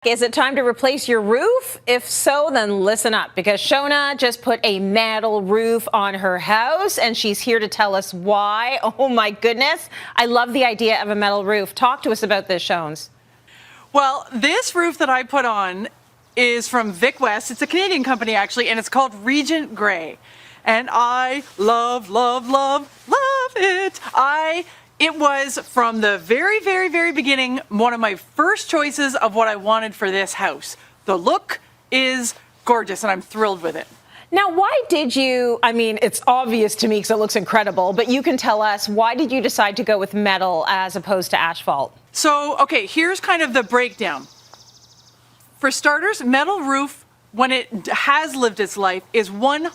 Is it time to replace your roof? If so, then listen up, because Shoana just put a metal roof on her house and she's here to tell us why. Oh my goodness. I love the idea of a metal roof. Talk to us about this, Shoans. Well, this roof that I put on is from Vic West. It's a Canadian company actually, and it's called Regent Grey. And I love it. It was from the very beginning one of my first choices of what I wanted for this house. The look is gorgeous and I'm thrilled with it. Now, why did you, I mean, it's obvious to me because it looks incredible, but you can tell us, why did you decide to go with metal as opposed to asphalt? So, okay, here's kind of the breakdown. For starters, metal roof, when it has lived its life, is 100%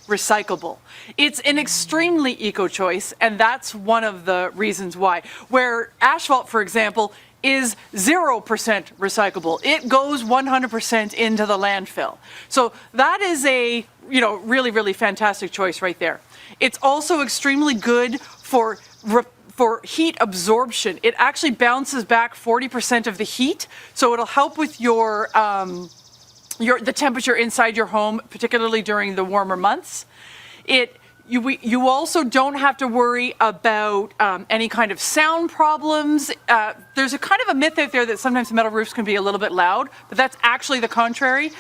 recyclable. It's an extremely eco-choice, and that's one of the reasons why. Where asphalt, for example, is 0% recyclable. It goes 100% into the landfill. So that is a, really fantastic choice right there. It's also extremely good for heat absorption. It actually bounces back 40% of the heat, so it'll help with the temperature inside your home, particularly during the warmer months. You also don't have to worry about any kind of sound problems. There's a kind of a myth out there that sometimes metal roofs can be a little bit loud, but that's actually the contrary.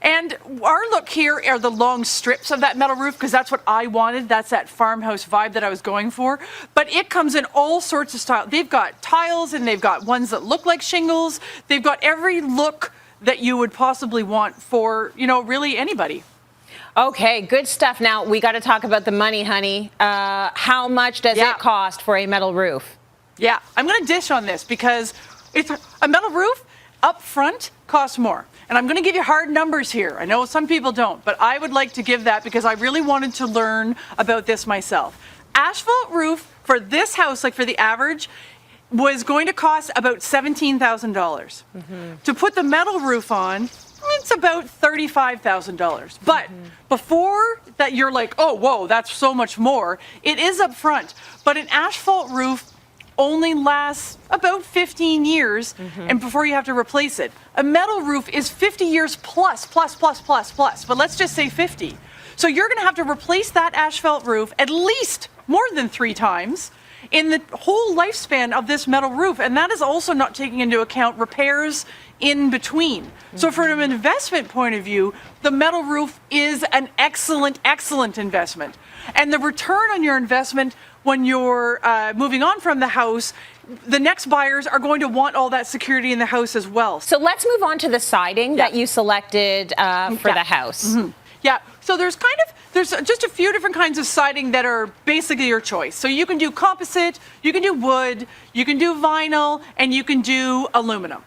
And our look here are the long strips of that metal roof, because that's what I wanted. That's that farmhouse vibe that I was going for. But it comes in all sorts of styles. They've got tiles and they've got ones that look like shingles. They've got every look that you would possibly want for, really anybody. Okay, good stuff. Now, we got to talk about the money, honey. How much does it cost for a metal roof? Yeah, I'm going to dish on this because it's a metal roof up front costs more. And I'm going to give you hard numbers here. I know some people don't, but I would like to give that because I really wanted to learn about this myself. Asphalt roof for this house, like for the average, was going to cost about $17,000. To put the metal roof on, it's about $35,000. But before that, you're like, oh, whoa, that's so much more. It is up front. But an asphalt roof only lasts about 15 years and before you have to replace it. A metal roof is 50 years plus. But let's just say 50. So you're going to have to replace that asphalt roof at least more than 3 times in the whole lifespan of this metal roof. And that is also not taking into account repairs in between. So from an investment point of view, the metal roof is an excellent investment. And the return on your investment when you're moving on from the house, the next buyers are going to want all that security in the house as well. So let's move on to the siding that you selected for the house. Yeah, so there's just a few different kinds of siding that are basically your choice. So you can do composite, you can do wood, you can do vinyl, and you can do aluminum.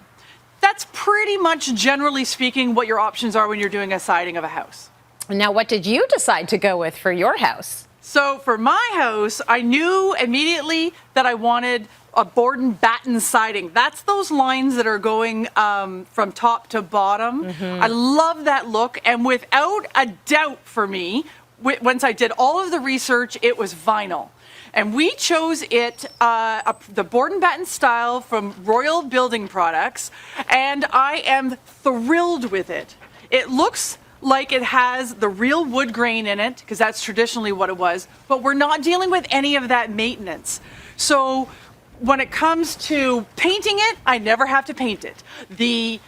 That's pretty much, generally speaking, what your options are when you're doing a siding of a house. Now, what did you decide to go with for your house? So for my house, I knew immediately that I wanted a board and batten siding. That's those lines that are going from top to bottom. I love that look, and without a doubt for me, once I did all of the research, it was vinyl. And we chose it, the board and batten style from Royal Building Products, and I am thrilled with it. It looks like it has the real wood grain in it, because that's traditionally what it was, but we're not dealing with any of that maintenance. So when it comes to painting it, I never have to paint it. The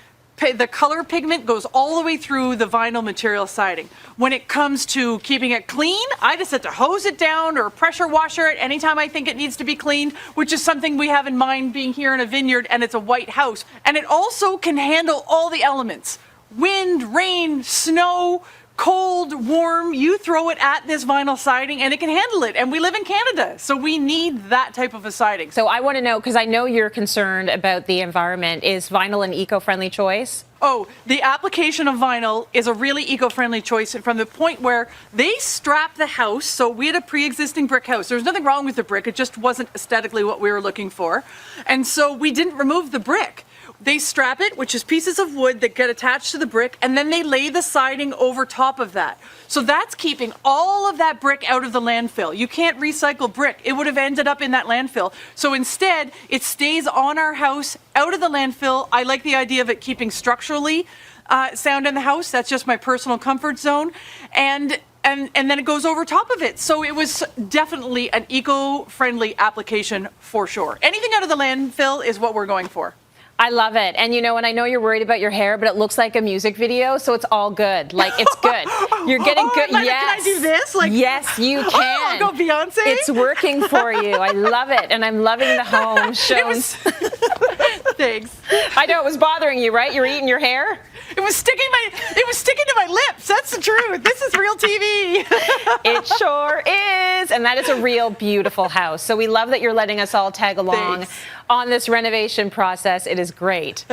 color pigment goes all the way through the vinyl material siding. When it comes to keeping it clean, I just have to hose it down or pressure washer it anytime I think it needs to be cleaned, which is something we have in mind being here in a vineyard, and it's a white house. And it also can handle all the elements. Wind, rain, snow, cold, warm, you throw it at this vinyl siding and it can handle it. And we live in Canada, so we need that type of a siding. So I want to know, because I know you're concerned about the environment, is vinyl an eco-friendly choice? Oh, the application of vinyl is a really eco-friendly choice from the point where they strap the house. So we had a pre-existing brick house. There's nothing wrong with the brick. It just wasn't aesthetically what we were looking for. And so we didn't remove the brick. they strap it, which is pieces of wood that get attached to the brick, and then they lay the siding over top of that. So that's keeping all of that brick out of the landfill. You can't recycle brick. It would have ended up in that landfill. So instead, it stays on our house, out of the landfill. I like the idea of it keeping structurally sound in the house. That's just my personal comfort zone. And then it goes over top of it. So it was definitely an eco-friendly application for sure. Anything out of the landfill is what we're going for. I love it. And and I know you're worried about your hair, but it looks like a music video, so it's all good. Like, it's good. You're getting good. Yes. Can I do this? Yes, you can. I'll go Beyonce. It's working for you. I love it. And I'm loving the home shows. Thanks. I know it was bothering you, right? You're eating your hair? It was sticking to my lips. That's the truth. This is real TV. It sure is. And that is a real beautiful house. So we love that you're letting us all tag along Thanks. on this renovation process. It is great.